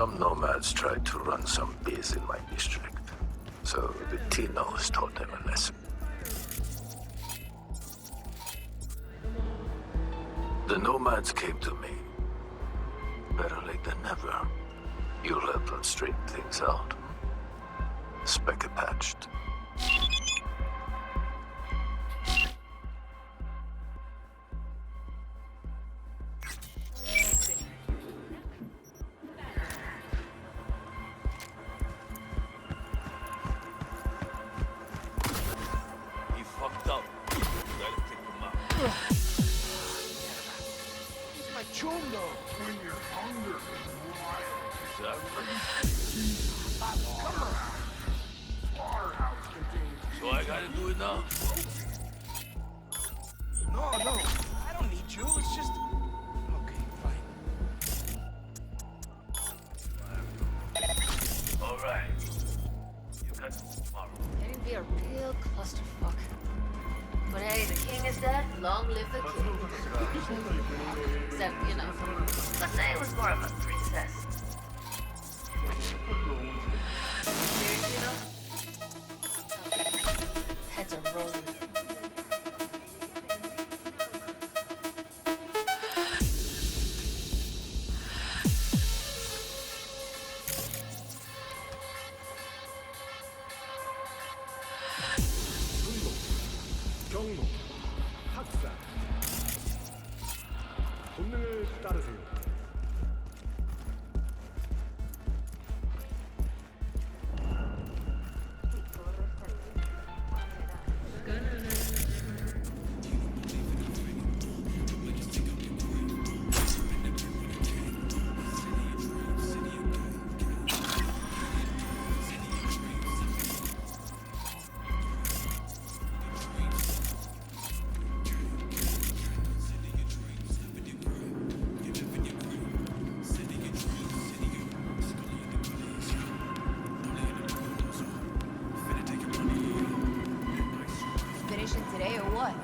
Some nomads tried to run some biz in my district, so the Tinos taught them a lesson. The nomads came to me. Better late than never. You'll help them straighten things out. Speck patched. He fucked up. You gotta kick him out. He's my chungo. When you're hungry, slaughterhouse contains. So I gotta do it now? No, I don't need you. It's just. Okay, fine. Alright. You got tomorrow. It'd be a real clusterfuck. But hey, the king is dead, long live the king. Except, you know, let's say it was more of a princess. Seriously though? Heads are rolling. 경로, 학살. 본능을 따르세요. Finishing today or what?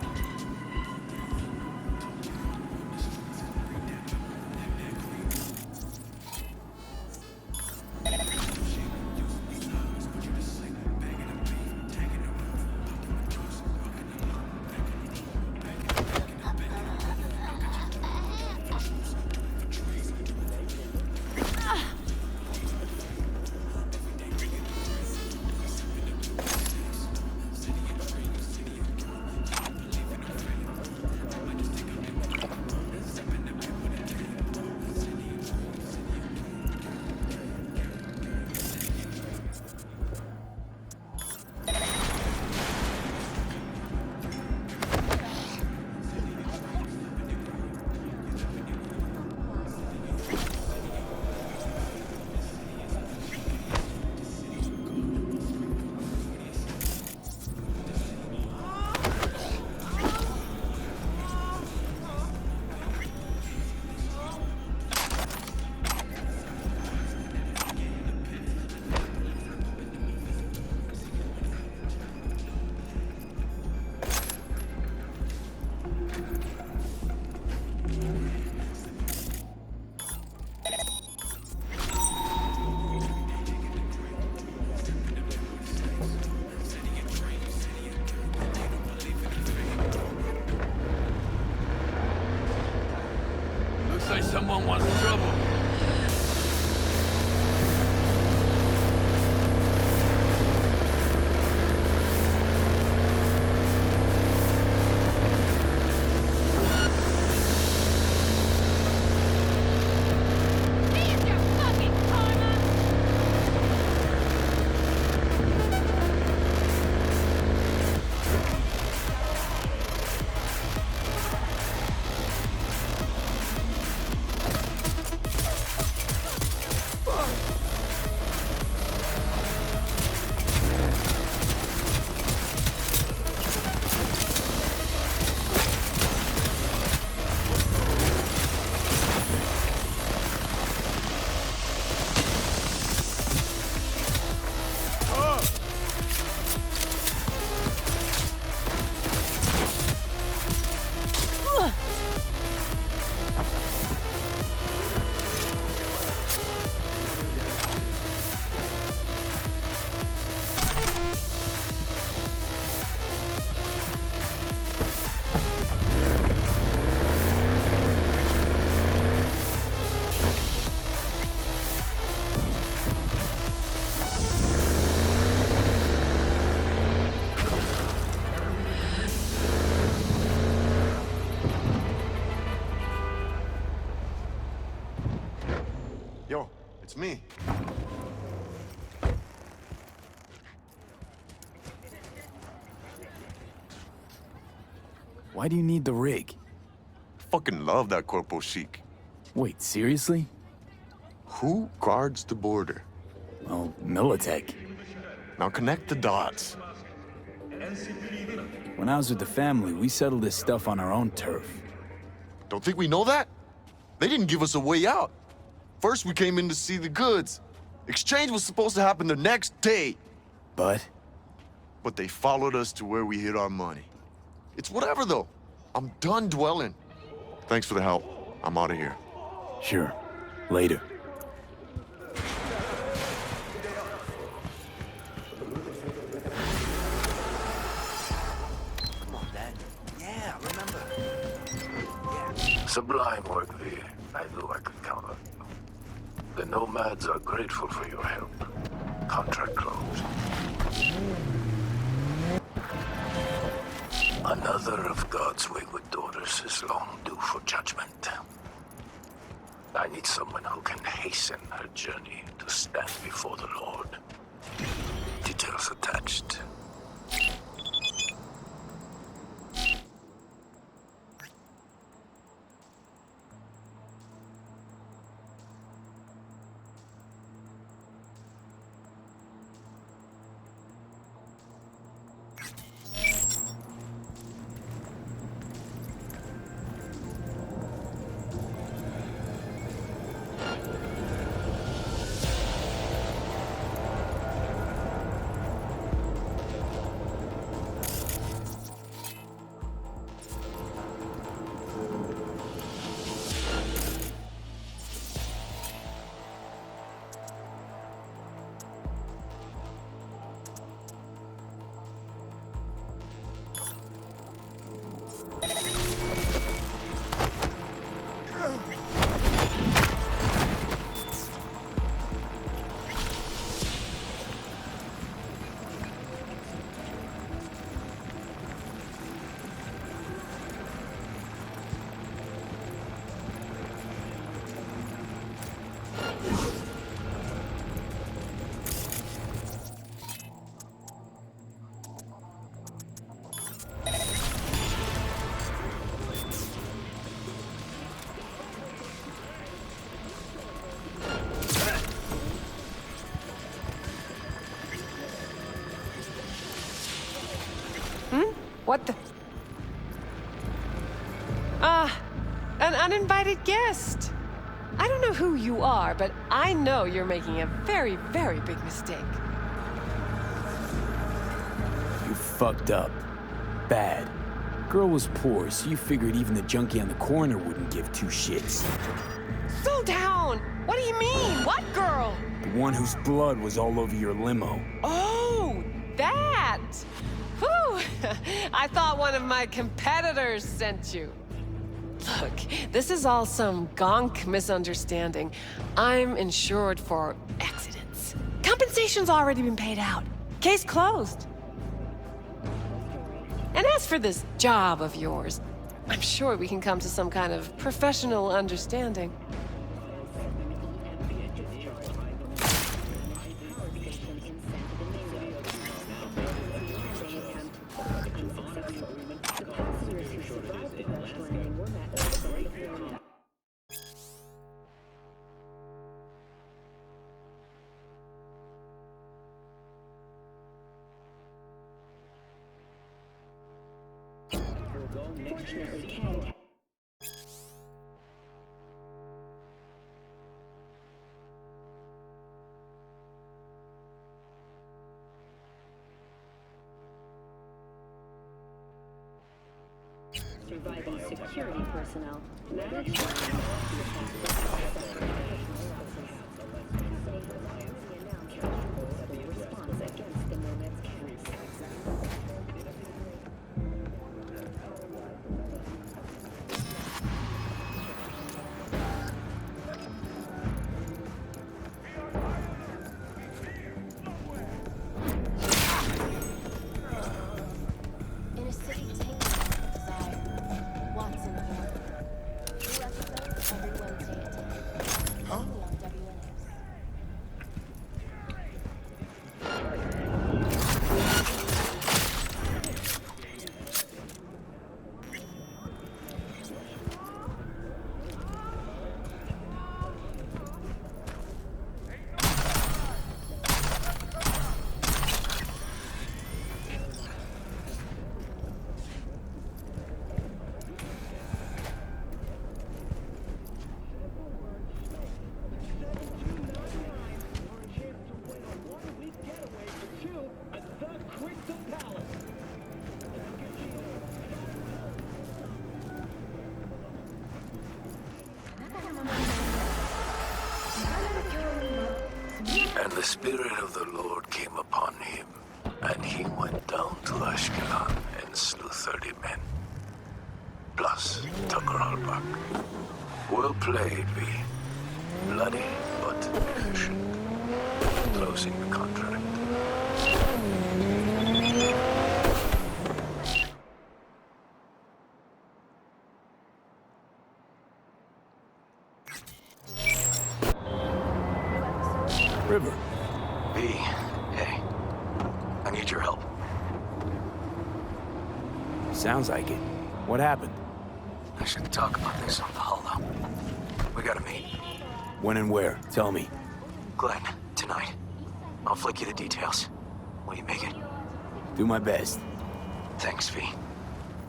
Looks like someone wants trouble. It's me. Why do you need the rig? Fucking love that Corpo Chic. Wait, seriously? Who guards the border? Well, Militech. Now connect the dots. When I was with the family, we settled this stuff on our own turf. Don't think we know that? They didn't give us a way out. First, we came in to see the goods. Exchange was supposed to happen the next day. But They followed us to where we hid our money. It's whatever, though. I'm done dwelling. Thanks for the help. I'm out of here. sure, later. Come on, Dad. Yeah, remember. Sublime work, V. I knew I could count on you. The Nomads are grateful for your help. Contract closed. Another of God's wayward daughters is long due for judgment. I need someone who can hasten her journey to stand before the Lord. Details attached. What the? An uninvited guest. I don't know who you are, but I know you're making a very, very big mistake. You fucked up. Bad. Girl was poor, so you figured even the junkie on the corner wouldn't give two shits. Slow down! What do you mean? What girl? The one whose blood was all over your limo. Oh, that! Whew! I thought one of my competitors sent you. Look, this is all some gonk misunderstanding. I'm insured for accidents. Compensation's already been paid out. Case closed. And as for this job of yours, I'm sure we can come to some kind of professional understanding. Surviving security personnel. Response against the Nomads camps. In a city tainted by desire, Watson born. New episodes every Wednesday at 10. Only on WNS. Spirit of the Lord came upon him, and he went down to Ashkelon and slew 30 men. Plus, Tucker Albach. Well played, V. Bloody, but efficient. Closing the contract. River. V, hey. I need your help. Sounds like it. What happened? I should talk about this on the hull, though. We gotta meet. When and where? Tell me. Glenn, tonight. I'll flick you the details. Will you make it? Do my best. Thanks, V.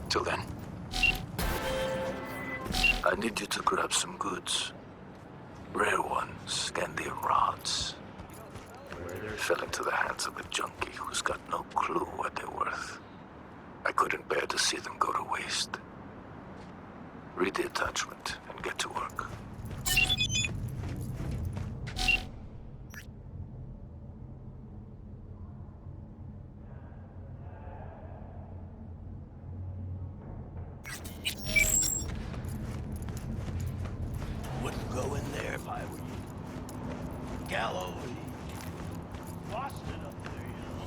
Till then. I need you to grab some goods. Rare ones, Scandian rods. Fell into the hands of a junkie who's got no clue what they're worth. I couldn't bear to see them go to waste. Read the attachment and get to work. Wouldn't go in there if I were you. Gallows. Boston up there, you know.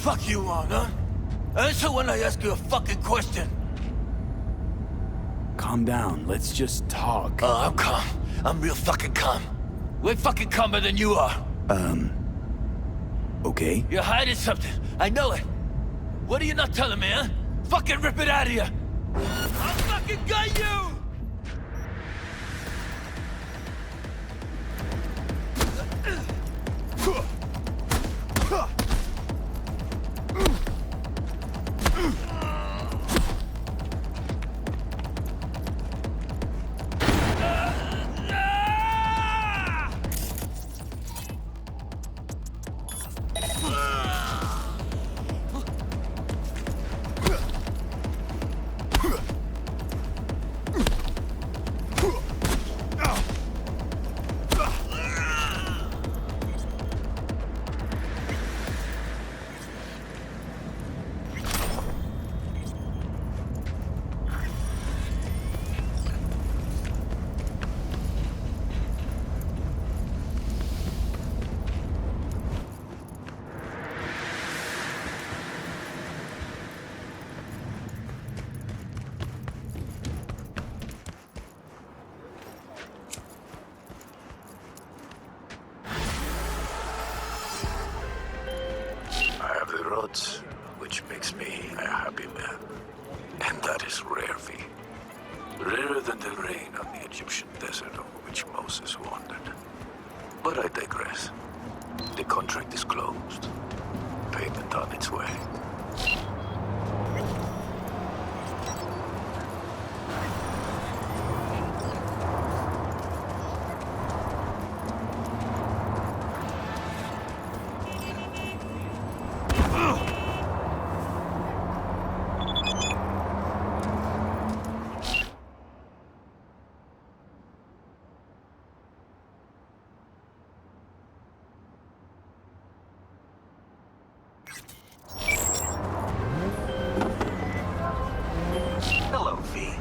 Fuck you on, huh? Answer when I ask you a fucking question. Calm down. Let's just talk. Oh, I'm calm. I'm real fucking calm. Way fucking calmer than you are. Okay. You're hiding something. I know it. What are you not telling me, huh? Fucking rip it out of you. I'll fucking gut you! which makes me a happy man. And that is rare, V. Rarer than the rain on the Egyptian desert over which Moses wandered. But I digress. The contract is closed. Payment on its way. Hello, V.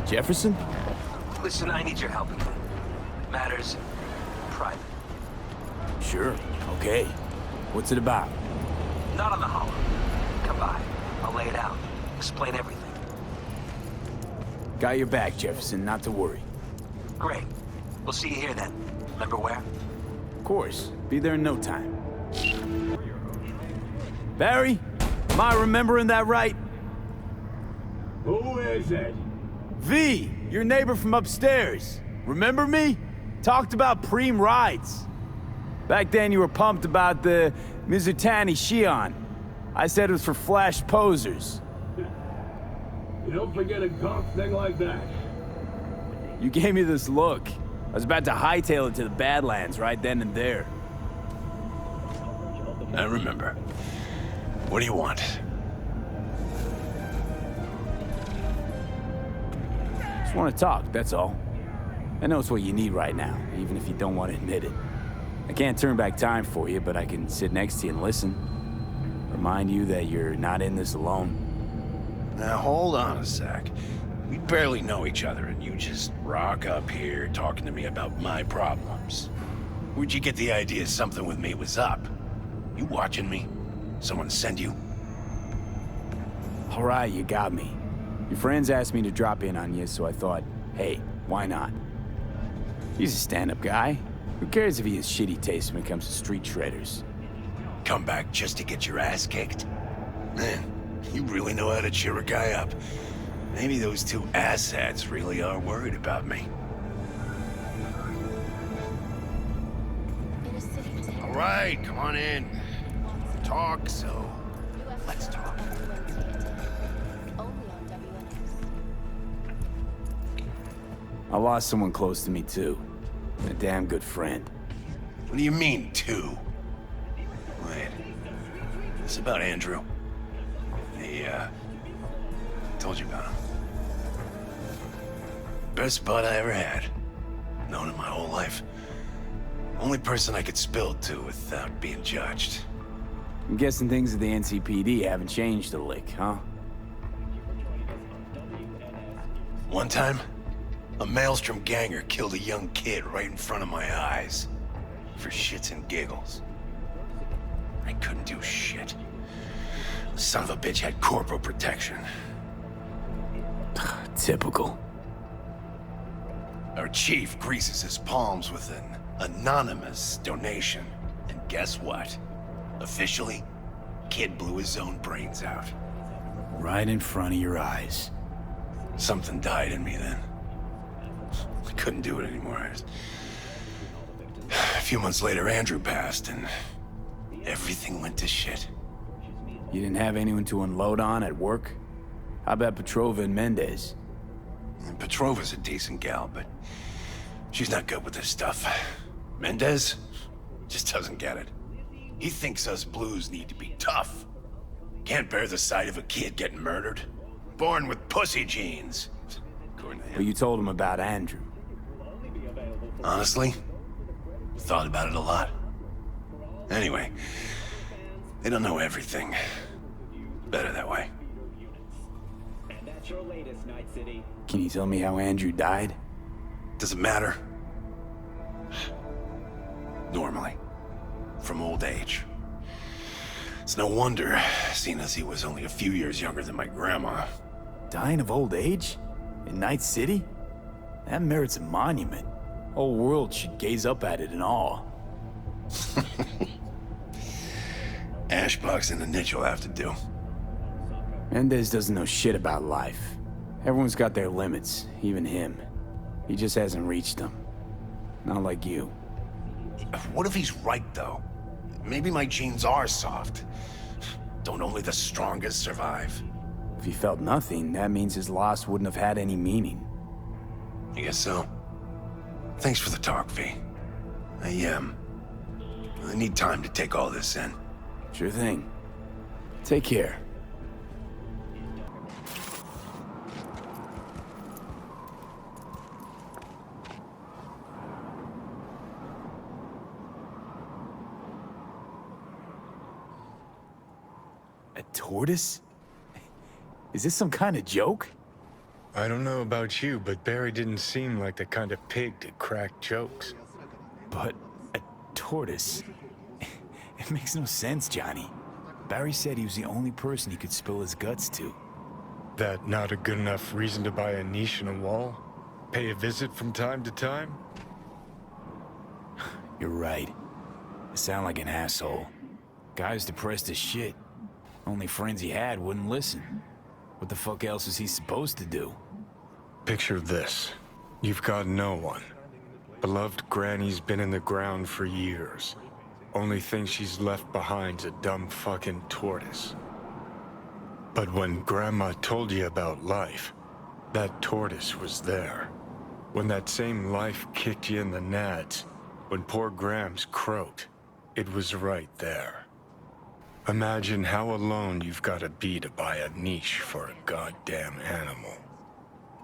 Jefferson? Listen, I need your help. Matters private. Sure, okay. What's it about? Not on the hollow. Come by. I'll lay it out. Explain everything. Got your back, Jefferson, not to worry. Great. We'll see you here then. Remember where? Of course, be there in no time. Barry, am I remembering that right? Who is it? V, your neighbor from upstairs. Remember me? Talked about preem rides. Back then you were pumped about the Mizutani Shion. I said it was for flash posers. You don't forget a golf thing like that. You gave me this look. I was about to hightail it to the Badlands right then and there. I remember. What do you want? Just want to talk, that's all. I know it's what you need right now, even if you don't want to admit it. I can't turn back time for you, but I can sit next to you and listen. Remind you that you're not in this alone. Now hold on a sec. We barely know each other, and you just rock up here talking to me about my problems. Where'd you get the idea something with me was up? You watching me? Someone send you? All right, you got me. Your friends asked me to drop in on you, so I thought, hey, why not? He's a stand-up guy. Who cares if he has shitty taste when it comes to street shredders? Come back just to get your ass kicked? Man, you really know how to cheer a guy up. Maybe those two asshats really are worried about me. All right, come on in. Talk, so let's talk. I lost someone close to me, too. A damn good friend. What do you mean, two? Wait. This about Andrew? Told you about him. Best bud I ever had. Known him my whole life. Only person I could spill to without being judged. I'm guessing things at the NCPD haven't changed a lick, huh? One time, a Maelstrom ganger killed a young kid right in front of my eyes. For shits and giggles. I couldn't do shit. The son of a bitch had corporal protection. Typical. Our chief greases his palms with an anonymous donation. And guess what? Officially, kid blew his own brains out. Right in front of your eyes. Something died in me then. I couldn't do it anymore. A few months later, Andrew passed, and everything went to shit. You didn't have anyone to unload on at work? How about Petrova and Mendez? And Petrova's a decent gal, but she's not good with this stuff. Mendez just doesn't get it. He thinks us blues need to be tough. Can't bear the sight of a kid getting murdered. Born with pussy genes. According to him. But you told him about Andrew. Honestly, thought about it a lot. Anyway, they don't know everything. Better that way. And that's your latest, Night City. Can you tell me how Andrew died? Does it matter? Normally. From old age. It's no wonder, seeing as he was only a few years younger than my grandma. Dying of old age? In Night City? That merits a monument. Whole world should gaze up at it in awe. Ashbox and the niche will have to do. Mendez doesn't know shit about life. Everyone's got their limits, even him. He just hasn't reached them. Not like you. What if he's right, though? Maybe my genes are soft. Don't only the strongest survive? If he felt nothing, that means his loss wouldn't have had any meaning. I guess so. Thanks for the talk, V. I need time to take all this in. Sure thing. Take care. A tortoise? Is this some kind of joke? I don't know about you, but Barry didn't seem like the kind of pig to crack jokes. But a Tortoise. It makes no sense, Johnny. Barry said he was the only person he could spill his guts to. That not a good enough reason to buy a niche in a wall? Pay a visit from time to time? You're right. I sound like an asshole. Guy was depressed as shit. Only friends he had wouldn't listen. What the fuck else is he supposed to do? Picture this. You've got no one. Beloved Granny's been in the ground for years. Only thing she's left behind's a dumb fucking tortoise. But when Grandma told you about life, that tortoise was there. When that same life kicked you in the nads, when poor Grams croaked, it was right there. Imagine how alone you've got to be to buy a niche for a goddamn animal.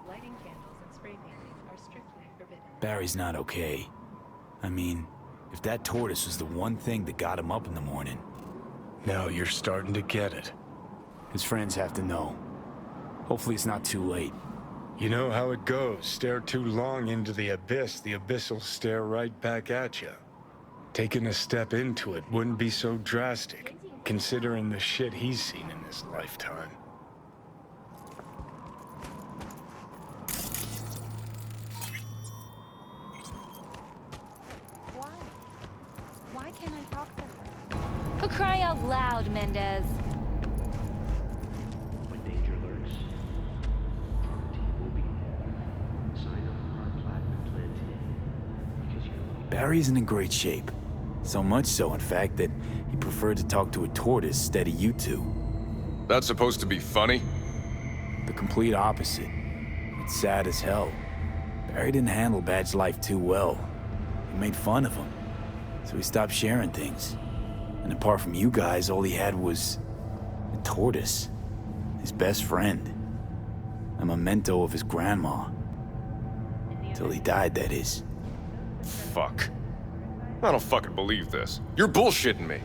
Lighting candles and spray painting are strictly forbidden. Barry's not okay. I mean, if that tortoise was the one thing that got him up in the morning. Now you're starting to get it. His friends have to know. Hopefully it's not too late. You know how it goes. Stare too long into the abyss will stare right back at you. Taking a step into it wouldn't be so drastic, considering the shit he's seen in his lifetime. Why can't I talk to her? For crying out loud, Mendez. When danger lurks, our team will be there. Sign up for our platinum plan today. Because you know Barry isn't in great shape. So much so, in fact, that he preferred to talk to a tortoise instead of you two. That's supposed to be funny? The complete opposite. It's sad as hell. Barry didn't handle Bad's life too well. He made fun of him. So he stopped sharing things. And apart from you guys, all he had was a tortoise. His best friend. A memento of his grandma. Till he died, that is. Fuck. I don't fucking believe this. You're bullshitting me.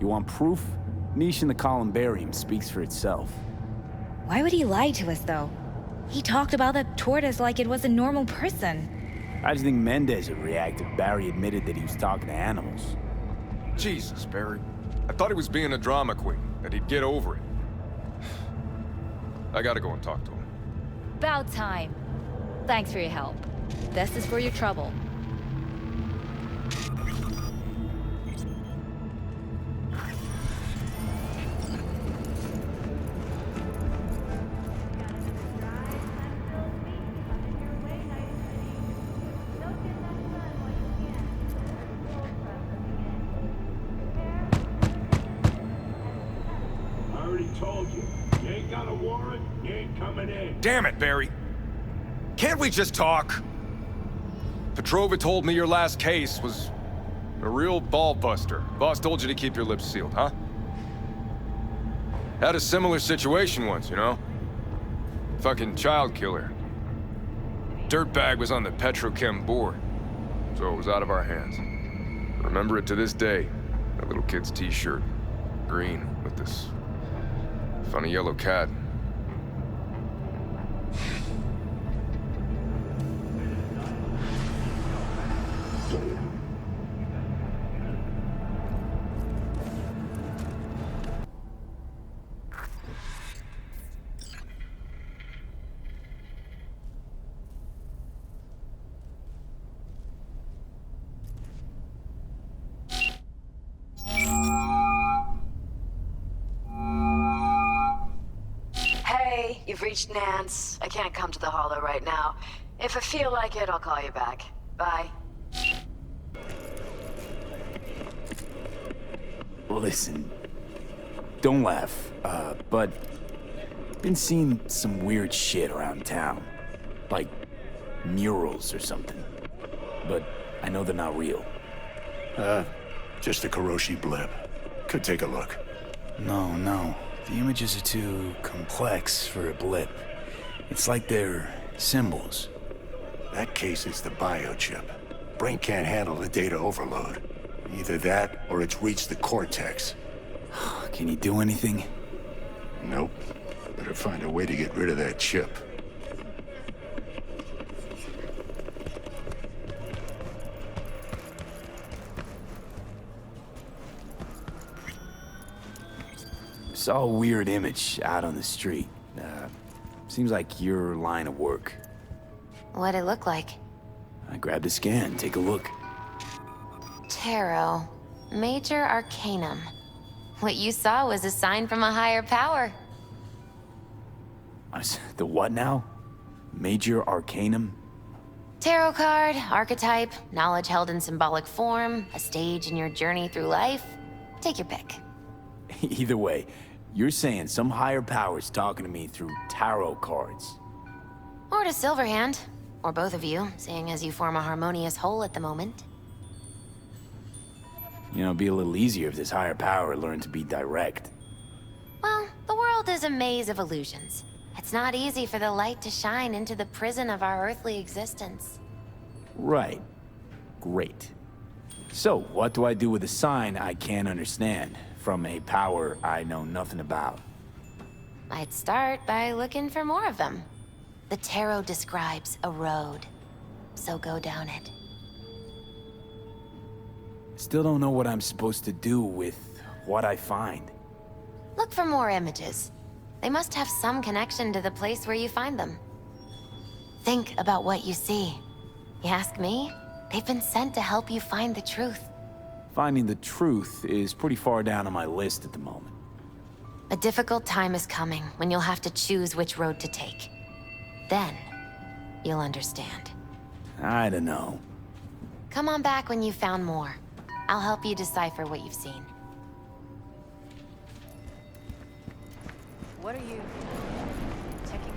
You want proof? Niche in the columbarium speaks for itself. Why would he lie to us, though? He talked about the tortoise like it was a normal person. How do you think Mendez would react if Barry admitted that he was talking to animals? Jesus, Barry. I thought he was being a drama queen, that he'd get over it. I gotta go and talk to him. About time. Thanks for your help. This is for your trouble. I already told you. You ain't got a warrant, you ain't coming in. Damn it, Barry. Can't we just talk? Petrova told me your last case was a real ball-buster. Boss told you to keep your lips sealed, huh? Had a similar situation once, you know? Fucking child killer. Dirtbag was on the Petrochem board, so it was out of our hands. Remember it to this day. That little kid's t-shirt. Green, with this funny yellow cat. You've reached Nance. I can't come to the Hollow right now. If I feel like it, I'll call you back. Bye. Listen, don't laugh, but been seeing some weird shit around town. Like murals or something. But I know they're not real. Just a Kiroshi blip. Could take a look. No. The images are too complex for a blip. It's like they're symbols. That case is the biochip. Brain can't handle the data overload. Either that, or it's reached the cortex. Can you do anything? Nope. Better find a way to get rid of that chip. Saw a weird image out on the street. Seems like your line of work. What'd it look like? I grabbed a scan. Take a look. Tarot. Major Arcanum. What you saw was a sign from a higher power. The what now? Major Arcanum? Tarot card, archetype, knowledge held in symbolic form, a stage in your journey through life. Take your pick. Either way, you're saying some higher power's talking to me through tarot cards. Or to Silverhand. Or both of you, seeing as you form a harmonious whole at the moment. You know, it'd be a little easier if this higher power learned to be direct. Well, the world is a maze of illusions. It's not easy for the light to shine into the prison of our earthly existence. Right. Great. So, what do I do with a sign I can't understand, from a power I know nothing about? I'd start by looking for more of them. The tarot describes a road, so go down it. Still don't know what I'm supposed to do with what I find. Look for more images. They must have some connection to the place where you find them. Think about what you see. You ask me? They've been sent to help you find the truth. Finding the truth is pretty far down on my list at the moment. A difficult time is coming when you'll have to choose which road to take. Then, you'll understand. I don't know. Come on back when you've found more. I'll help you decipher what you've seen. What are you checking?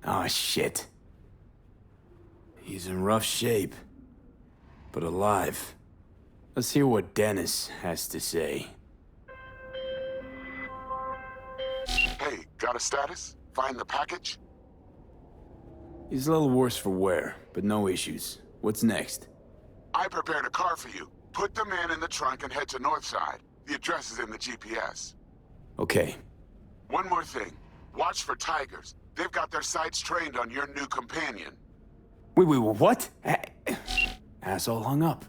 Oh, shit. He's in rough shape, but alive. Let's hear what Dennis has to say. Hey, got a status? Find the package? He's a little worse for wear, but no issues. What's next? I prepared a car for you. Put the man in the trunk and head to Northside. The address is in the GPS. Okay. One more thing. Watch for tigers. They've got their sights trained on your new companion. Wait, what? Asshole hung up.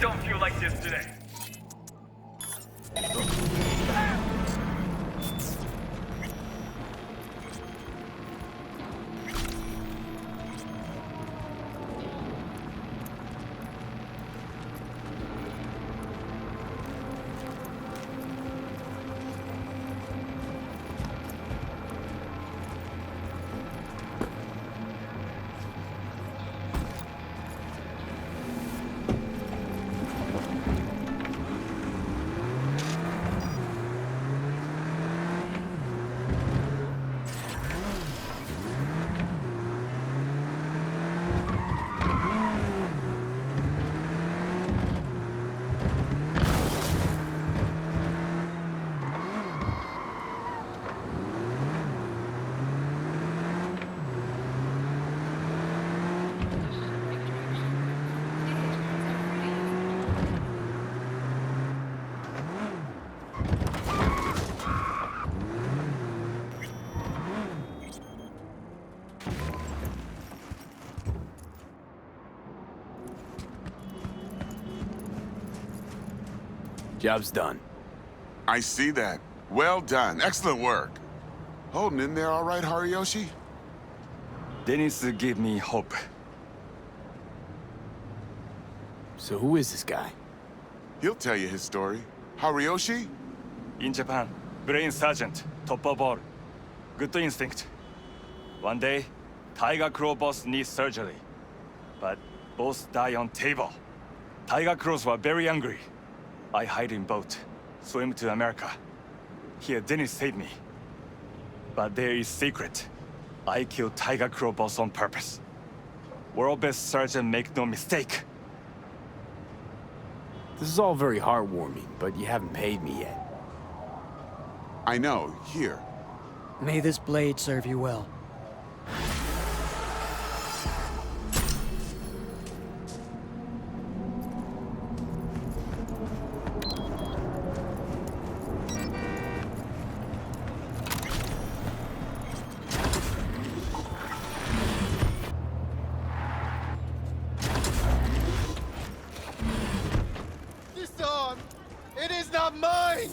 don't feel like this today. Job's done. I see that. Well done. Excellent work. Holding in there all right, Hariyoshi? Dennis gave me hope. So who is this guy? He'll tell you his story. Hariyoshi? In Japan, brain sergeant, top of all. Good instinct. One day, Tiger Claw boss needs surgery. But boss die on table. Tiger Claws were very angry. I hide in boat, swim to America. Here, Dennis saved me. But there is secret. I killed Tiger Claw boss on purpose. World best surgeon, make no mistake. This is all very heartwarming, but you haven't paid me yet. I know. Here. May this blade serve you well. This arm, it is not mine!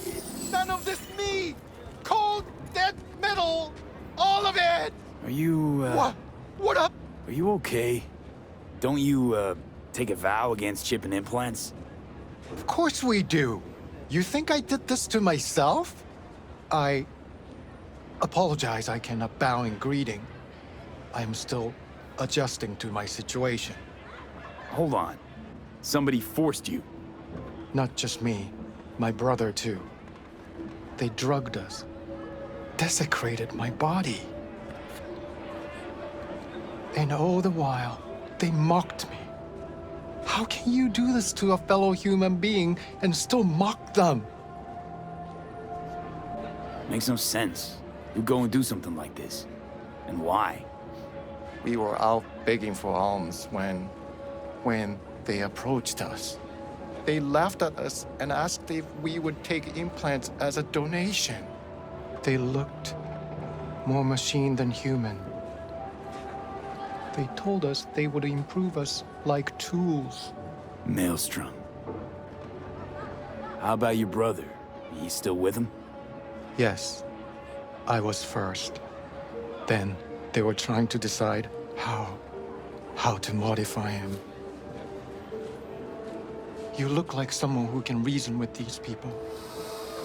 None of this me! Cold, dead metal! All of it! Are you, What up? Are you okay? Don't you, take a vow against chipping implants? Of course we do. You think I did this to myself? I apologize I cannot bow in greeting. I am still adjusting to my situation. Hold on. Somebody forced you. Not just me, my brother too. They drugged us, desecrated my body. And all the while, they mocked me. How can you do this to a fellow human being and still mock them? Makes no sense. Who'd go and do something like this? And why? We were out begging for alms when they approached us. They laughed at us and asked if we would take implants as a donation. They looked more machine than human. They told us they would improve us like tools. Maelstrom. How about your brother? You still with him? Yes, I was first. Then they were trying to decide how to modify him. You look like someone who can reason with these people.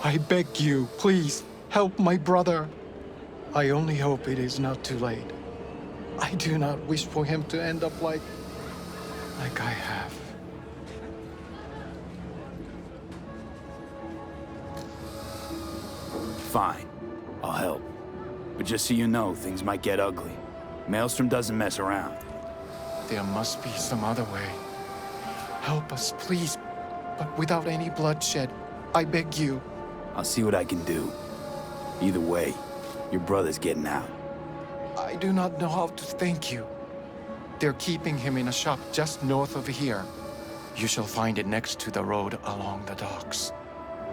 I beg you, please, help my brother. I only hope it is not too late. I do not wish for him to end up like I have. Fine. I'll help. But just so you know, things might get ugly. Maelstrom doesn't mess around. There must be some other way. Help us, please, but without any bloodshed. I beg you. I'll see what I can do. Either way, your brother's getting out. I do not know how to thank you. They're keeping him in a shop just north of here. You shall find it next to the road along the docks.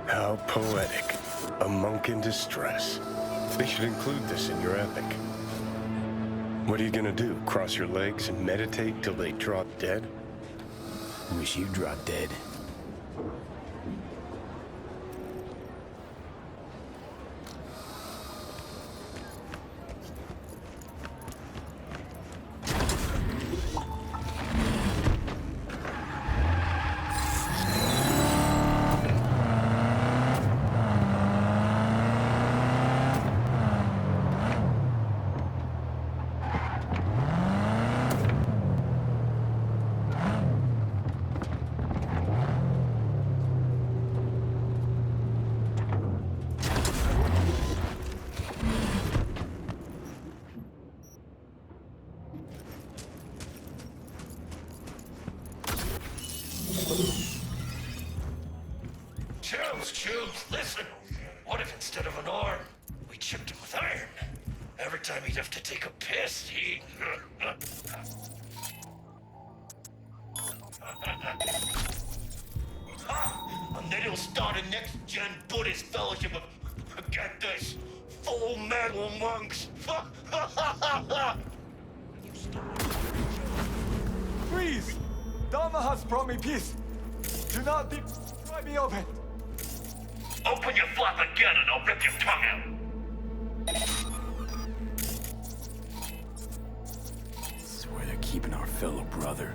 How poetic. A monk in distress. They should include this in your epic. What are you gonna do? Cross your legs and meditate till they drop dead? Wish you dropped dead. Chills, listen. What if instead of an arm, we chipped him with iron? Every time he'd have to take a piss, he... And then he'll start a next-gen Buddhist fellowship of... Get this! Full metal monks! Please! Dharma has brought me peace. Do not deprive me of it. Open your flap again and I'll rip your tongue out! This is where they're keeping our fellow brother.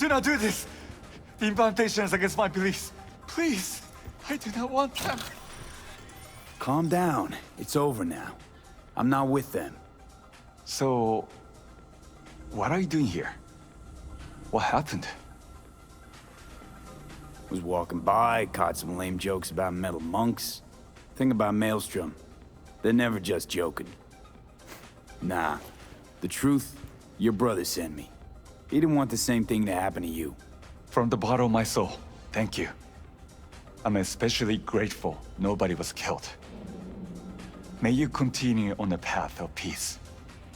Do not do this! The incantation is against my beliefs. Please, I do not want them. Calm down. It's over now. I'm not with them. So, what are you doing here? What happened? Was walking by, caught some lame jokes about metal monks. Thing about Maelstrom, they're never just joking. Nah, the truth, your brother sent me. He didn't want the same thing to happen to you. From the bottom of my soul, thank you. I'm especially grateful nobody was killed. May you continue on the path of peace.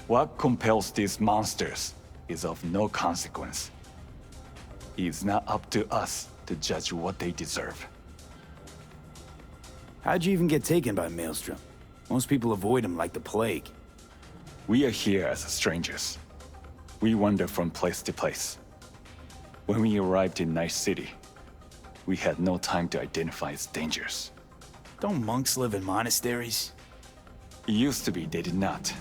What compels these monsters is of no consequence. It's not up to us to judge what they deserve. How'd you even get taken by Maelstrom? Most people avoid him like the plague. We are here as strangers. We wander from place to place. When we arrived in Night City, we had no time to identify its dangers. Don't monks live in monasteries? It used to be they did not.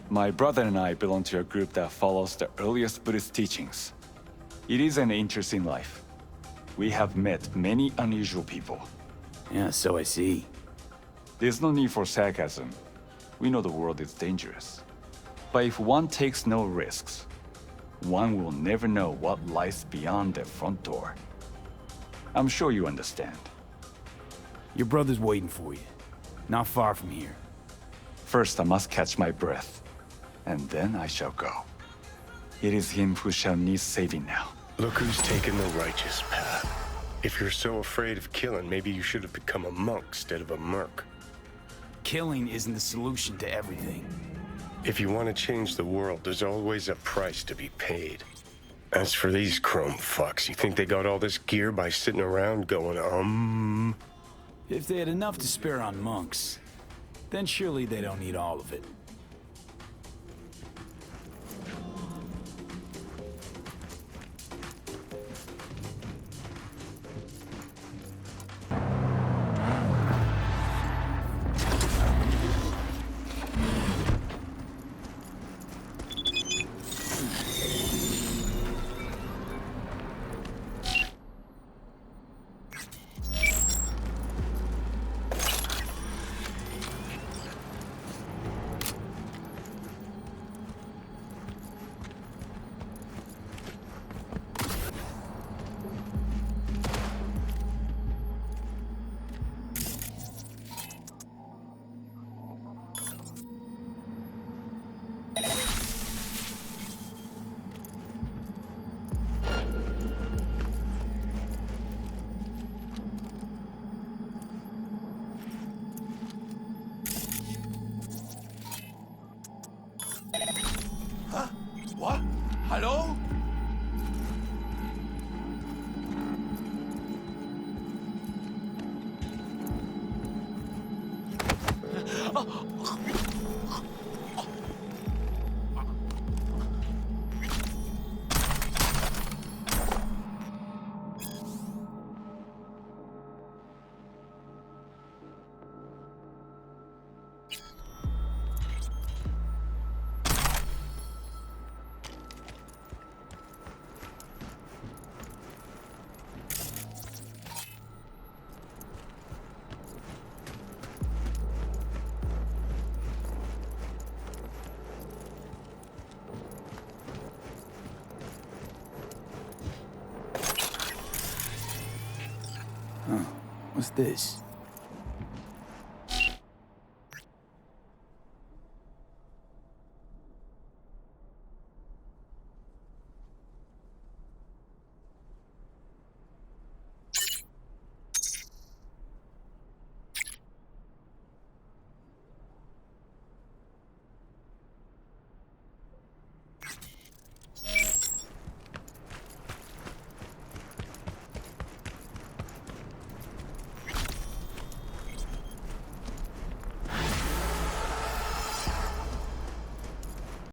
My brother and I belong to a group that follows the earliest Buddhist teachings. It is an interesting life. We have met many unusual people. Yeah, so I see. There's no need for sarcasm. We know the world is dangerous. But if one takes no risks, one will never know what lies beyond their front door. I'm sure you understand. Your brother's waiting for you. Not far from here. First, I must catch my breath, and then I shall go. It is him who shall need saving now. Look who's taken the righteous path. If you're so afraid of killing, maybe you should have become a monk instead of a merc. Killing isn't the solution to everything. If you want to change the world, there's always a price to be paid. As for these chrome fucks, you think they got all this gear by sitting around going, If they had enough to spare on monks, then surely they don't need all of it. What? Hello? What's this?